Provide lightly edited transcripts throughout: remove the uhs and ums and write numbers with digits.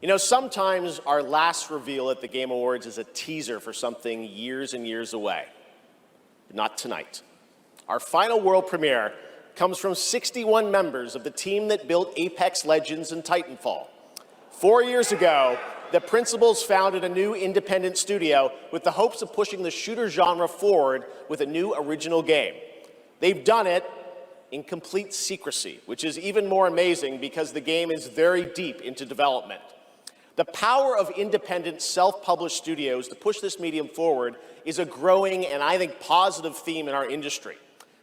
You know, sometimes our last reveal at the Game Awards is a teaser for something years and years away. But not tonight. Our final world premiere comes from 61 members of the team that built Apex Legends and Titanfall. 4 years ago, the principals founded a new independent studio with the hopes of pushing the shooter genre forward with a new original game. They've done it in complete secrecy, which is even more amazing because the game is very deep into development. The power of independent, self-published studios to push this medium forward is a growing and I think positive theme in our industry.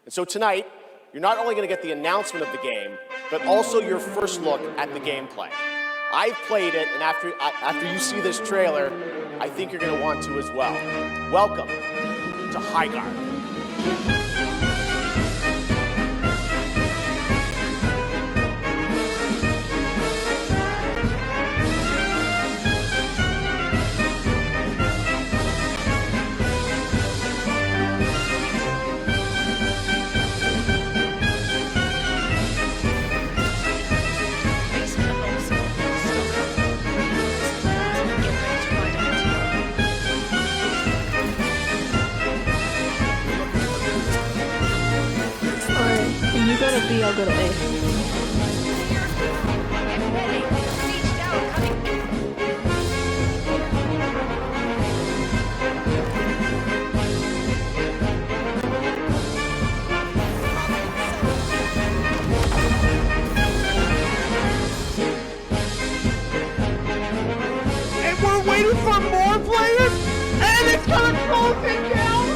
And so tonight, you're not only going to get the announcement of the game, but also your first look at the gameplay. I've played it, and after you see this trailer, I think you're going to want to as well. Welcome to HighGuard. You go to B, I'll go to A. And we're waiting for more players, and it's gonna close it down.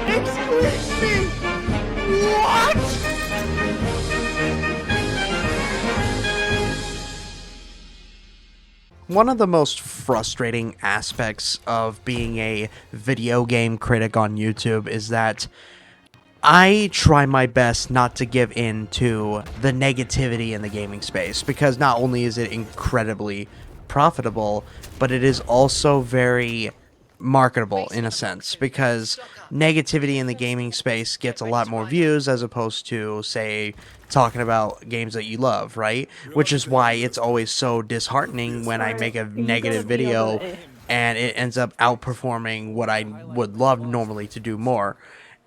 Excuse me. What? One of the most frustrating aspects of being a video game critic on YouTube is that I try my best not to give in to the negativity in the gaming space, because not only is it incredibly profitable, but it is also very marketable in a sense, because negativity in the gaming space gets a lot more views as opposed to, say, talking about games that you love, right? Which is why it's always so disheartening when I make a negative video and it ends up outperforming what I would love normally to do more.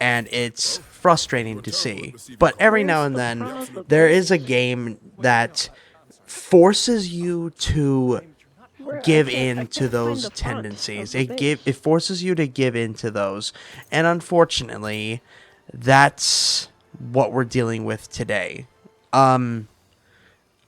And it's frustrating to see. But every now and then, there is a game that forces you to give in to those tendencies. It forces you to give in to those. And unfortunately, that's what we're dealing with today. I'm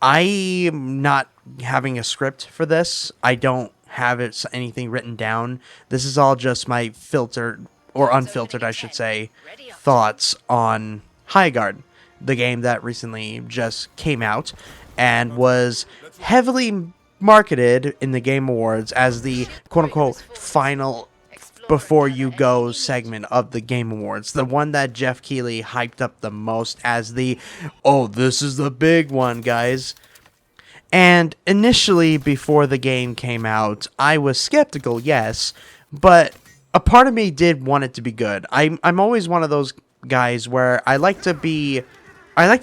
not having a script for this. I don't have anything written down. This is all just my filtered, or unfiltered, I should say, thoughts on HighGuard, the game that recently just came out and was heavily marketed in the Game Awards as the quote-unquote final before you go segment of the Game Awards. The one that Jeff Keighley hyped up the most as the, oh, this is the big one, guys. And initially, before the game came out, I was skeptical, yes, but a part of me did want it to be good. I'm always one of those guys where I like to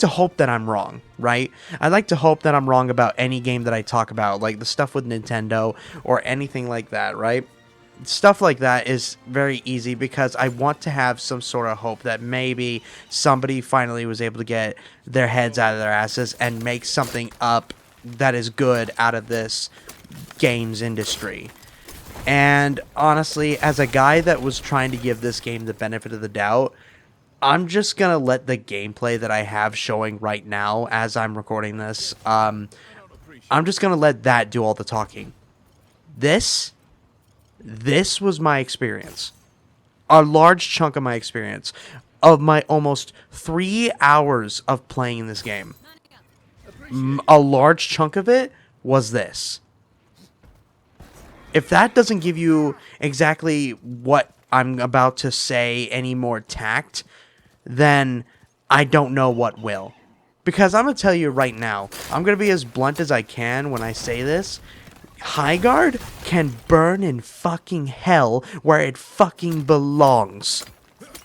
hope that I'm wrong, right? I like to hope that I'm wrong about any game that I talk about, like the stuff with Nintendo or anything like that, right? Stuff like that is very easy because I want to have some sort of hope that maybe somebody finally was able to get their heads out of their asses and make something up that is good out of this games industry. And honestly, as a guy that was trying to give this game the benefit of the doubt, I'm just going to let the gameplay that I have showing right now as I'm recording this, I'm just going to let that do all the talking. This was my experience. A large chunk of my experience. Of my almost 3 hours of playing this game. A large chunk of it was this. If that doesn't give you exactly what I'm about to say any more tact, then I don't know what will. Because I'm going to tell you right now, I'm going to be as blunt as I can when I say this. HighGuard can burn in fucking hell where it fucking belongs.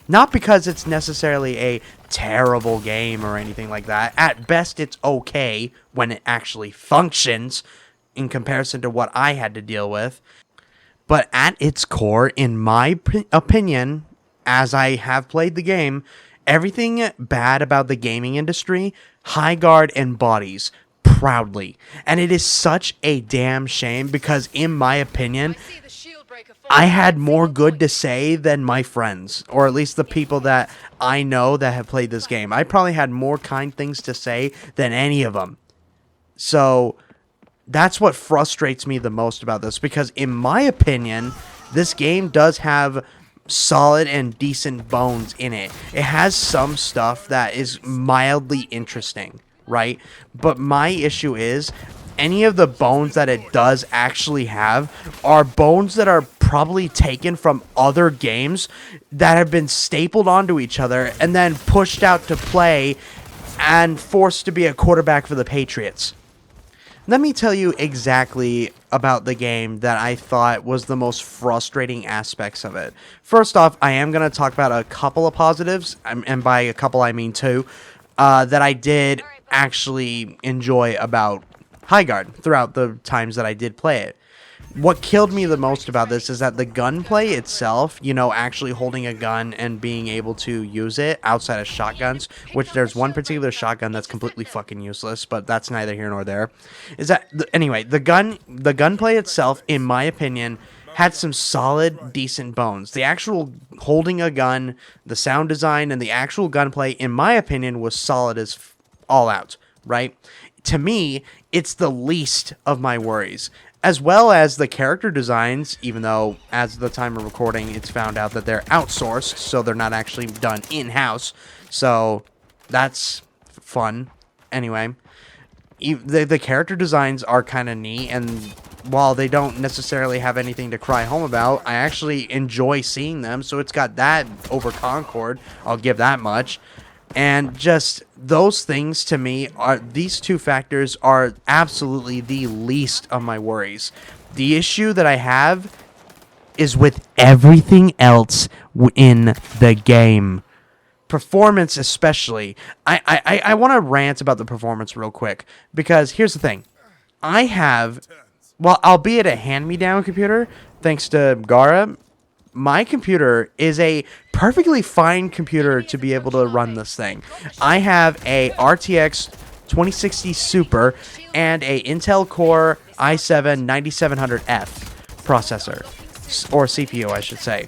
Not because it's necessarily a terrible game or anything like that. At best, it's okay when it actually functions in comparison to what I had to deal with. But at its core, in my opinion, as I have played the game, everything bad about the gaming industry, HighGuard embodies proudly. And it is such a damn shame because, in my opinion, I had more good to say than my friends, or at least the people that I know that have played this game. I probably had more kind things to say than any of them. So that's what frustrates me the most about this, because in my opinion, this game does have solid and decent bones in it. It has some stuff that is mildly interesting, right? But my issue is, any of the bones that it does actually have are bones that are probably taken from other games that have been stapled onto each other and then pushed out to play and forced to be a quarterback for the Patriots. Let me tell you exactly about the game that I thought was the most frustrating aspects of it. First off, I am going to talk about a couple of positives, and by a couple I mean two, that I did actually enjoy about HighGuard throughout the times that I did play it. What killed me the most about this is that the gunplay itself, you know, actually holding a gun and being able to use it outside of shotguns, which there's one particular shotgun that's completely fucking useless, but that's neither here nor there. Is that anyway, the gunplay itself, in my opinion, had some solid, decent bones. The actual holding a gun, the sound design, and the actual gunplay, in my opinion, was solid as all out, right? To me, it's the least of my worries, as well as the character designs, even though, as of the time of recording, it's found out that they're outsourced, so they're not actually done in-house, so that's fun. Anyway, the character designs are kind of neat, and while they don't necessarily have anything to cry home about, I actually enjoy seeing them, so it's got that over Concord, I'll give that much. And just those things, to me, these two factors are absolutely the least of my worries. The issue that I have is with everything else in the game. Performance especially. I want to rant about the performance real quick, because here's the thing. I have, well, albeit a hand-me-down computer, thanks to Gara, my computer is a perfectly fine computer to be able to run this thing. I have a RTX 2060 Super and a Intel Core i7-9700F processor, or CPU, I should say.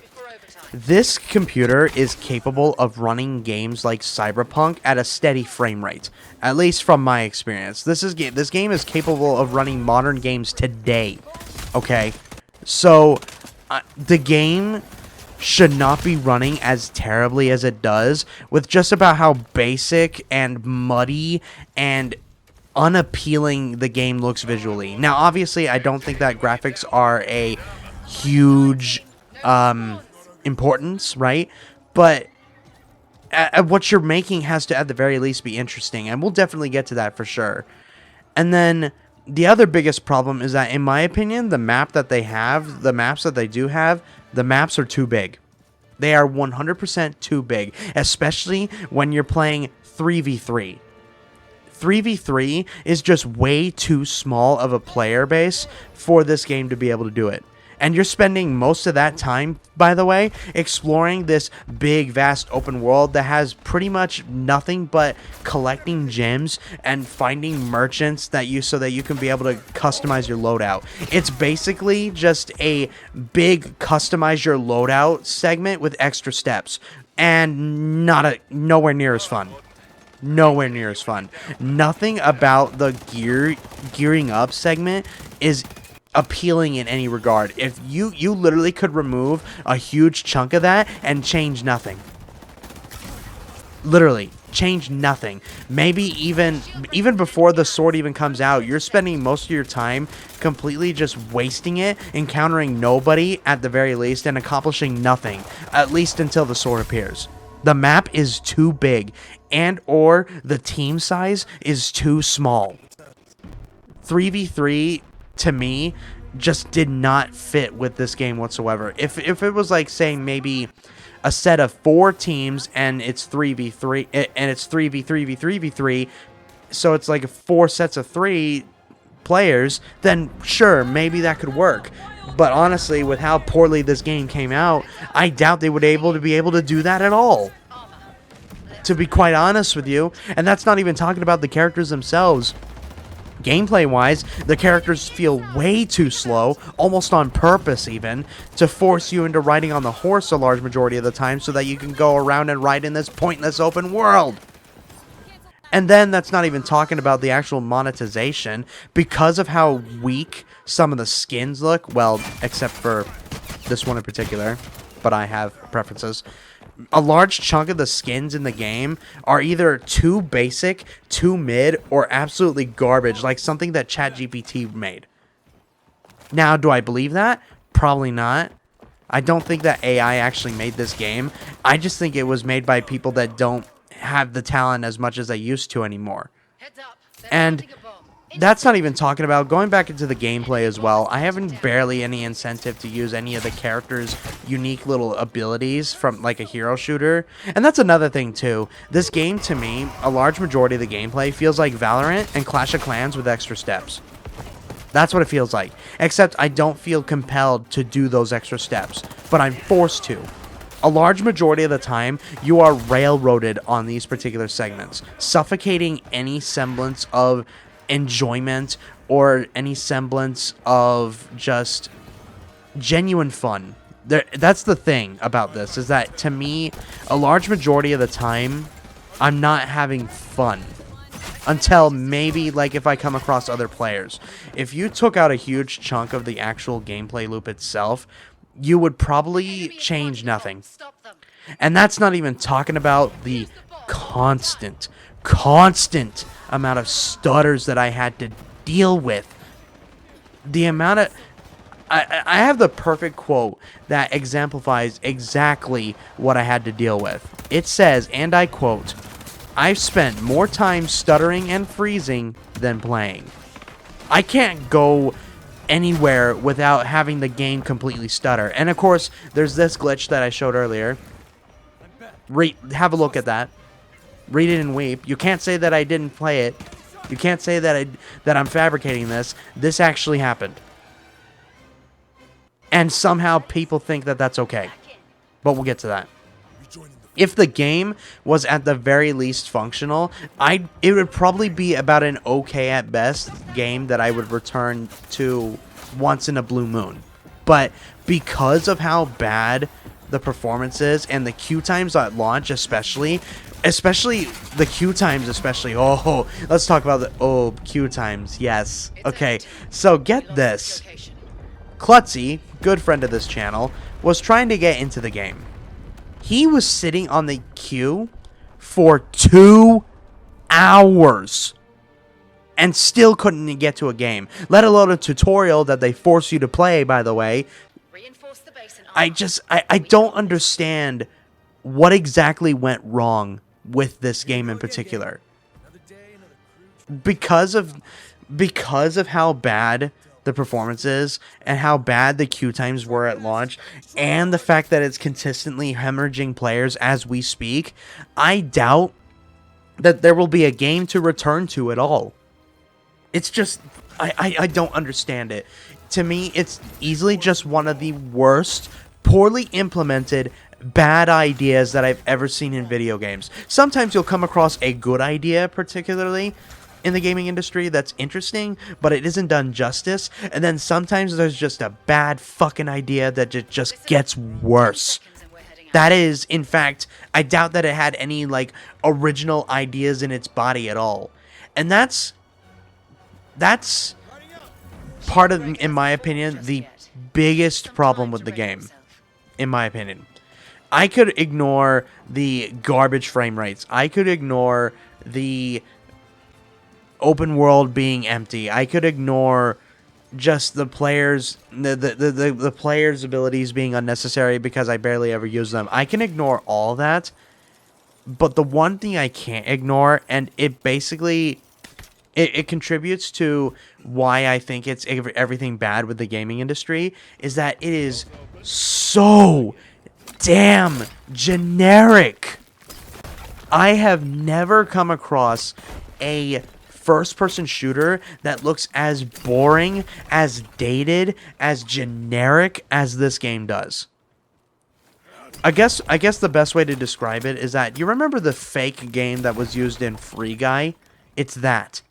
This computer is capable of running games like Cyberpunk at a steady frame rate, at least from my experience. This game is capable of running modern games today, okay? So the game should not be running as terribly as it does, with just about how basic and muddy and unappealing the game looks visually. Now, obviously, I don't think that graphics are a huge importance, right? But what you're making has to, at the very least, be interesting, and we'll definitely get to that for sure. And then the other biggest problem is that, in my opinion, the maps that they do have, the maps are too big. They are 100% too big, especially when you're playing 3v3. 3v3 is just way too small of a player base for this game to be able to do it. And you're spending most of that time, by the way, exploring this big, vast open world that has pretty much nothing but collecting gems and finding merchants so that you can be able to customize your loadout. It's basically just a big customize your loadout segment with extra steps, and nowhere near as fun. Nowhere near as fun. Nothing about the gearing up segment is appealing in any regard. If you literally could remove a huge chunk of that and change nothing. Literally change nothing. Maybe even before the sword even comes out, you're spending most of your time completely just wasting it, encountering nobody at the very least, and accomplishing nothing, at least until the sword appears. The map is too big, and or the team size is too small. 3v3 to me just did not fit with this game whatsoever. If it was like saying maybe a set of 4 teams, and it's 3v3, and it's 3v3v3v3, so it's like 4 sets of 3 players, then sure, maybe that could work. But honestly, with how poorly this game came out, I doubt they would be able to do that at all, to be quite honest with you. And that's not even talking about the characters themselves. Gameplay-wise, the characters feel way too slow, almost on purpose even, to force you into riding on the horse a large majority of the time so that you can go around and ride in this pointless open world. And then that's not even talking about the actual monetization. Because of how weak some of the skins look, well, except for this one in particular, but I have preferences. A large chunk of the skins in the game are either too basic, too mid, or absolutely garbage, like something that ChatGPT made. Now, do I believe that? Probably not. I don't think that AI actually made this game. I just think it was made by people that don't have the talent as much as they used to anymore. And that's not even talking about going back into the gameplay as well. I haven't barely any incentive to use any of the characters' unique little abilities from like a hero shooter. And that's another thing too. This game, to me, a large majority of the gameplay feels like Valorant and Clash of Clans with extra steps. That's what it feels like. Except I don't feel compelled to do those extra steps, but I'm forced to. A large majority of the time, you are railroaded on these particular segments, suffocating any semblance of enjoyment or any semblance of just genuine fun. That's the thing about this, is that to me, a large majority of the time, I'm not having fun. Until maybe, like, if I come across other players. If you took out a huge chunk of the actual gameplay loop itself, you would probably change nothing. And that's not even talking about the constant amount of stutters that I had to deal with. The amount of... I have the perfect quote that exemplifies exactly what I had to deal with. It says, and I quote, "I've spent more time stuttering and freezing than playing." I can't go anywhere without having the game completely stutter. And of course, there's this glitch that I showed earlier. Have a look at that. Read it and weep. You can't say that I didn't play it. You can't say that I'm fabricating this. This actually happened. And somehow people think that that's okay. But we'll get to that. If the game was at the very least functional, it would probably be about an okay at best game that I would return to once in a blue moon. But because of how bad the performance is and the queue times at launch especially the queue times especially, oh, let's talk about the queue times, yes. Okay, so get this. Klutzy, good friend of this channel, was trying to get into the game. He was sitting on the queue for 2 hours and still couldn't get to a game, let alone a tutorial that they force you to play, by the way. I don't understand what exactly went wrong with this game in particular. Because of how bad the performance is and how bad the queue times were at launch and the fact that it's consistently hemorrhaging players as we speak, I doubt that there will be a game to return to at all. It's just, I don't understand it. To me, it's easily just one of the worst, poorly implemented, bad ideas that I've ever seen in video games. Sometimes you'll come across a good idea, particularly in the gaming industry, that's interesting, but it isn't done justice. And then sometimes there's just a bad fucking idea that just gets worse. That is, in fact, I doubt that it had any, like, original ideas in its body at all. And that's part of, in my opinion, the biggest problem with the game, in my opinion. I could ignore the garbage frame rates. I could ignore the open world being empty. I could ignore just the players, the players' abilities being unnecessary because I barely ever use them. I can ignore all that, but the one thing I can't ignore, and it basically it contributes to why I think it's everything bad with the gaming industry, is that it is so damn generic. I have never come across a first-person shooter that looks as boring, as dated, as generic as this game does. I guess the best way to describe it is that you remember the fake game that was used in Free Guy? It's that.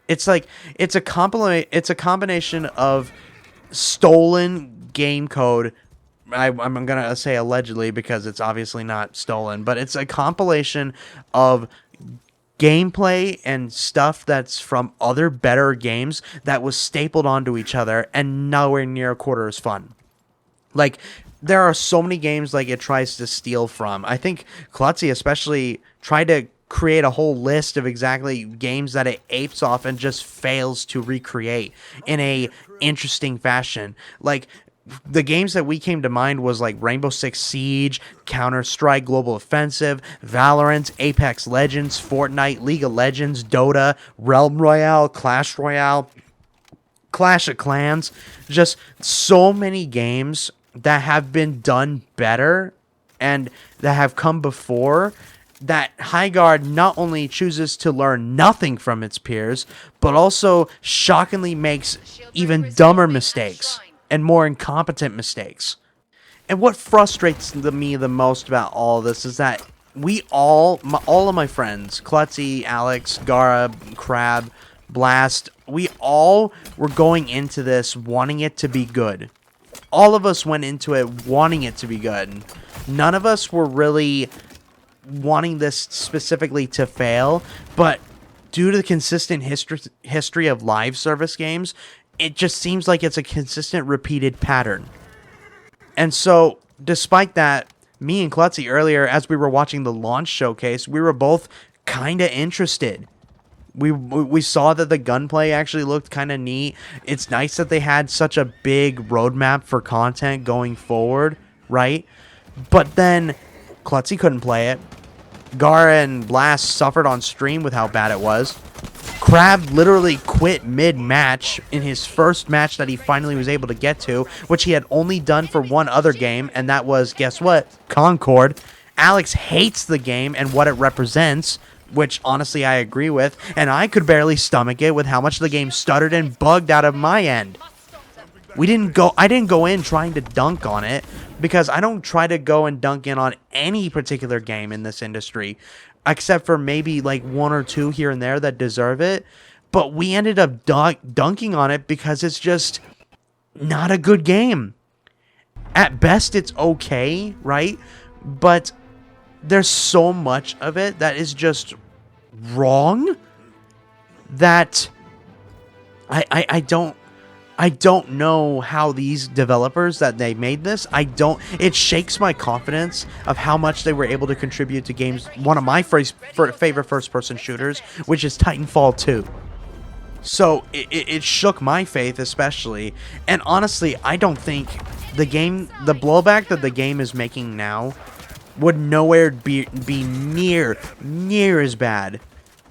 It's like it's a combination of stolen game code. I'm gonna say allegedly because it's obviously not stolen, but it's a compilation of gameplay and stuff that's from other better games that was stapled onto each other and nowhere near a quarter as fun. Like, there are so many games like it tries to steal from. I think Klutzy especially tried to create a whole list of exactly games that it apes off and just fails to recreate in a interesting fashion. Like, the games that we came to mind was like Rainbow Six Siege, Counter-Strike Global Offensive, Valorant, Apex Legends, Fortnite, League of Legends, Dota, Realm Royale, Clash Royale, Clash of Clans. Just so many games that have been done better and that have come before, that HighGuard not only chooses to learn nothing from its peers, but also shockingly makes even dumber mistakes and more incompetent mistakes. And what frustrates me the most about all of this is that we all of my friends, Klutzy, Alex, Gara, Crab, Blast, we all were going into this wanting it to be good. All of us went into it wanting it to be good. None of us were really wanting this specifically to fail, but due to the consistent history of live service games, it just seems like it's a consistent repeated pattern. And so, despite that, me and Klutzy earlier, as we were watching the launch showcase, we were both kind of interested. We saw that the gunplay actually looked kind of neat. It's nice that they had such a big roadmap for content going forward, right? But then, Klutzy couldn't play it. Gara and Blast suffered on stream with how bad it was. Crab literally quit mid-match in his first match that he finally was able to get to, which he had only done for one other game, and that was, guess what? Concord. Alex hates the game and what it represents, which honestly I agree with, and I could barely stomach it with how much the game stuttered and bugged out of my end. I didn't go in trying to dunk on it, because I don't try to go and dunk in on any particular game in this industry, except for maybe like one or two here and there that deserve it. But we ended up dunking on it because it's just not a good game. At best, it's okay, right? But there's so much of it that is just wrong that I don't know how these developers that they made this, it shakes my confidence of how much they were able to contribute to games, one of my favorite first-person shooters, which is Titanfall 2. So it shook my faith especially, and honestly, I don't think the blowback that the game is making now would nowhere be near as bad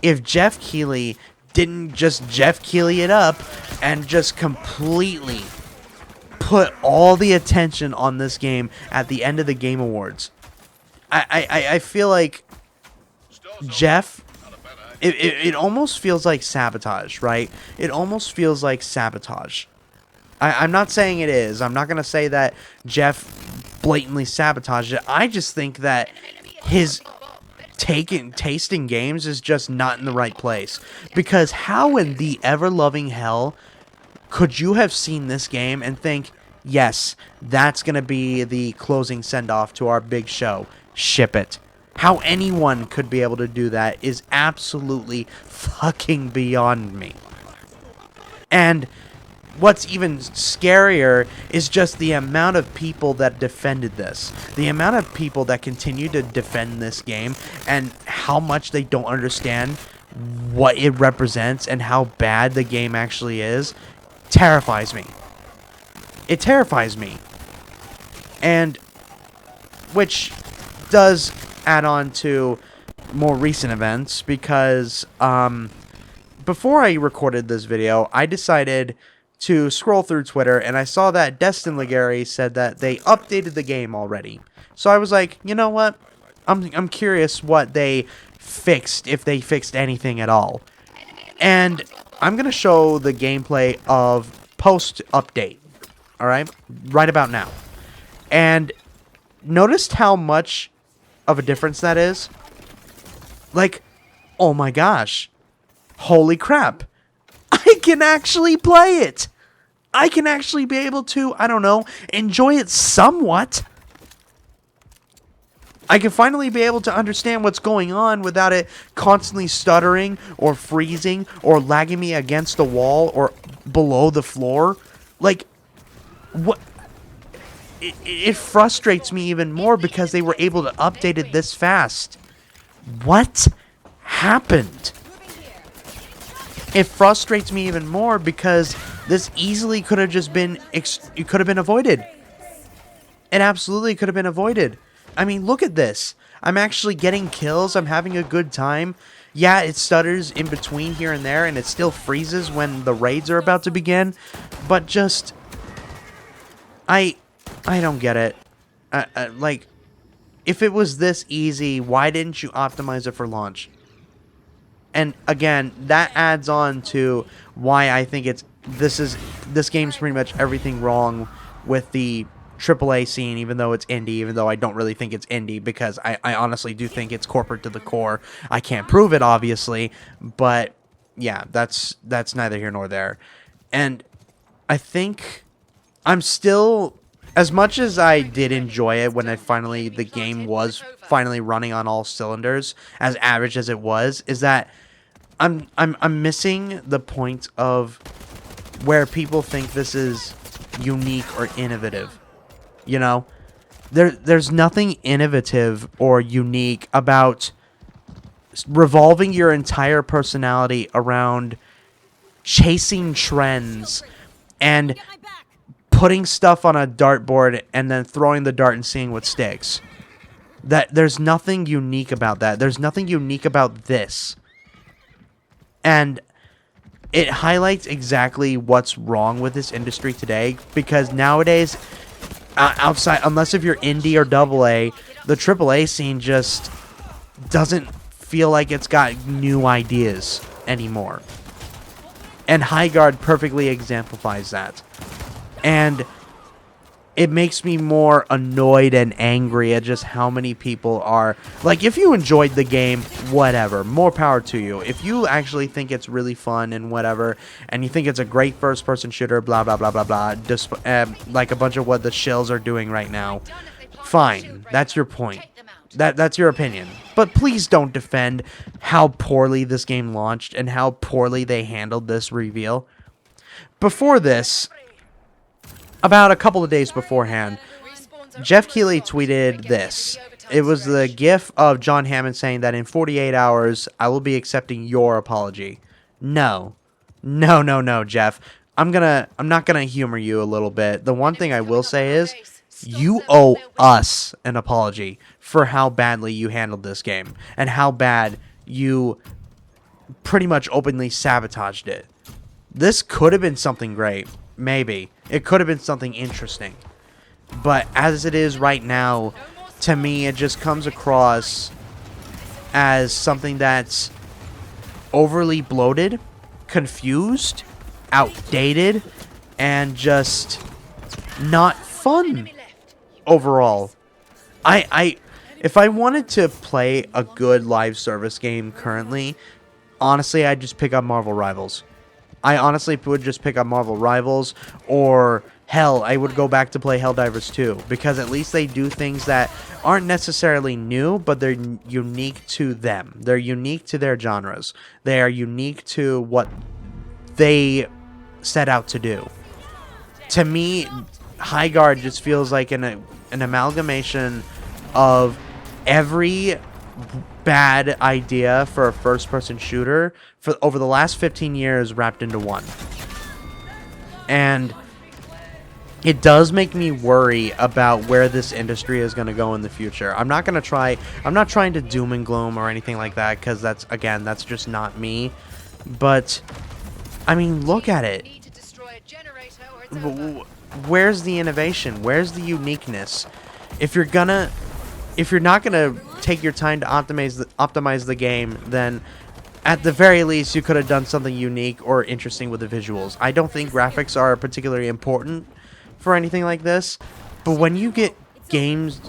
if Jeff Keighley didn't just Jeff Keighley it up and just completely put all the attention on this game at the end of the Game Awards. I feel like Jeff, it almost feels like sabotage, right? It almost feels like sabotage. I'm not saying it is. I'm not going to say that Jeff blatantly sabotaged it. I just think that his tasting games is just not in the right place. Because how in the ever-loving hell could you have seen this game and think, yes, that's going to be the closing send-off to our big show. Ship it. How anyone could be able to do that is absolutely fucking beyond me. And what's even scarier is just the amount of people that defended this. The amount of people that continue to defend this game and how much they don't understand what it represents and how bad the game actually is terrifies me. It terrifies me. And which does add on to more recent events because before I recorded this video, I decided to scroll through Twitter, and I saw that Destin Legary said that they updated the game already. So I was like, you know what? I'm curious what they fixed, if they fixed anything at all. And I'm going to show the gameplay of post-update, alright? Right about now. And noticed how much of a difference that is? Like, oh my gosh. Holy crap. I can actually play it. I can actually be able to, I don't know, enjoy it somewhat. I can finally be able to understand what's going on without it constantly stuttering or freezing or lagging me against the wall or below the floor. Like, what? It frustrates me even more because they were able to update it this fast. What happened? It frustrates me even more because this easily could have just been, it could have been avoided. It absolutely could have been avoided. I mean, look at this. I'm actually getting kills. I'm having a good time. Yeah, it stutters in between here and there, and it still freezes when the raids are about to begin. But just, I don't get it. Like, if it was this easy, why didn't you optimize it for launch? And again, that adds on to why I think this game's pretty much everything wrong with the AAA scene, even though it's indie, even though I don't really think it's indie, because I honestly do think it's corporate to the core. I can't prove it, obviously, but yeah, that's neither here nor there. And I think I'm still, as much as I did enjoy it when the game was finally running on all cylinders, as average as it was, is that I'm missing the point of where people think this is unique or innovative. You know, there's nothing innovative or unique about revolving your entire personality around chasing trends and putting stuff on a dartboard and then throwing the dart and seeing what sticks. There's nothing unique about that. There's nothing unique about this. And it highlights exactly what's wrong with this industry today, because nowadays, outside, unless if you're indie or AA, the AAA scene just doesn't feel like it's got new ideas anymore. And HighGuard perfectly exemplifies that. And it makes me more annoyed and angry at just how many people are... Like, if you enjoyed the game, whatever, more power to you. If you actually think it's really fun and whatever, and you think it's a great first-person shooter, blah, blah, blah, blah, blah, like a bunch of what the shills are doing right now, fine, that's your point. That's your opinion. But please don't defend how poorly this game launched and how poorly they handled this reveal. Before this... About a couple of days beforehand, Jeff Keighley tweeted this. It was the gif of John Hammond saying that in 48 hours, I will be accepting your apology. No, Jeff. I'm not gonna humor you a little bit. The one thing I will say is, you owe us an apology for how badly you handled this game and how bad you pretty much openly sabotaged it. This could have been something great. Maybe. It could have been something interesting. But as it is right now, to me, it just comes across as something that's overly bloated, confused, outdated, and just not fun overall. If I wanted to play a good live service game currently, honestly, I'd just pick up Marvel Rivals. I honestly would just pick up Marvel Rivals, or hell, I would go back to play Helldivers 2, because at least they do things that aren't necessarily new, but they're unique to them. They're unique to their genres. They are unique to what they set out to do. To me, HighGuard just feels like an amalgamation of every bad idea for a first-person shooter for over the last 15 years wrapped into one. And it does make me worry about where this industry is going to go in the future. I'm not trying to doom and gloom or anything like that, because that's just not me. But I mean, look at it. Where's the innovation? Where's the uniqueness? If you're not gonna take your time to optimize the game, then at the very least you could have done something unique or interesting with the visuals. I don't think graphics are particularly important for anything like this, but when you get games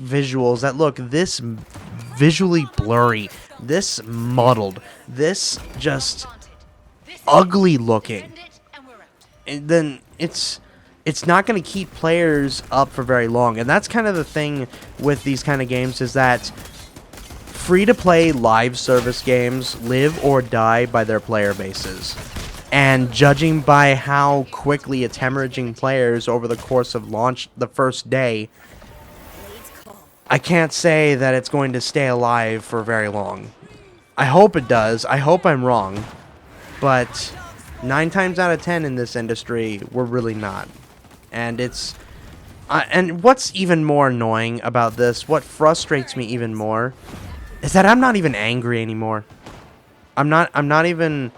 visuals that look this visually blurry, this muddled, this just ugly looking, and then it's not going to keep players up for very long. And that's kind of the thing with these kind of games, is that free-to-play live service games live or die by their player bases. And judging by how quickly it's hemorrhaging players over the course of launch the first day, I can't say that it's going to stay alive for very long. I hope it does. I hope I'm wrong. But 9 times out of 10 in this industry, we're really not. And it's... and what's even more annoying about this, what frustrates me even more, is that I'm not even angry anymore. I'm not even,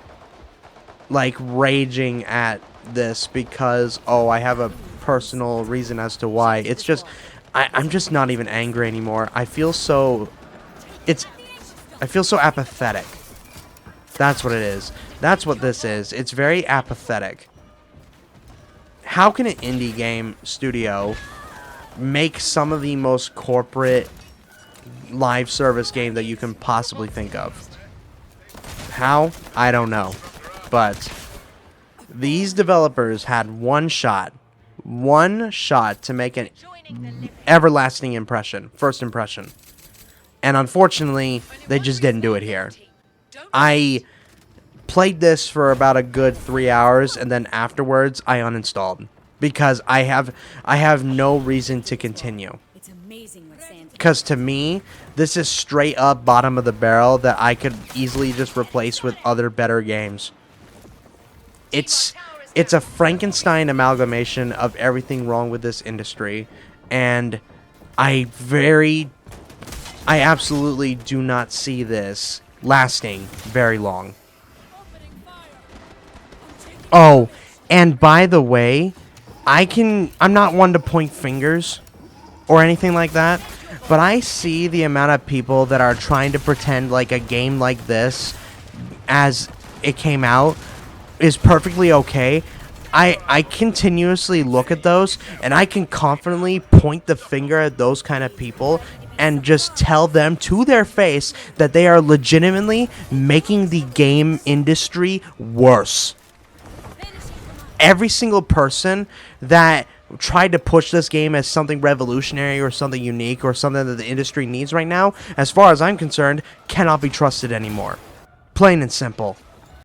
like, raging at this because, oh, I have a personal reason as to why. It's just... I'm just not even angry anymore. I feel so apathetic. That's what it is. That's what this is. It's very apathetic. How can an indie game studio make some of the most corporate live service game that you can possibly think of? How? I don't know. But these developers had one shot to make an everlasting impression, first impression. And unfortunately, they just didn't do it here. I played this for about a good 3 hours, and then afterwards I uninstalled because I have no reason to continue. Because to me, this is straight up bottom of the barrel that I could easily just replace with other better games. It's a Frankenstein amalgamation of everything wrong with this industry, and I absolutely do not see this lasting very long. Oh, and by the way, I'm not one to point fingers or anything like that, but I see the amount of people that are trying to pretend like a game like this, as it came out, is perfectly okay. I continuously look at those, and I can confidently point the finger at those kind of people and just tell them to their face that they are legitimately making the game industry worse. Every single person that tried to push this game as something revolutionary or something unique or something that the industry needs right now, as far as I'm concerned, cannot be trusted anymore. Plain and simple.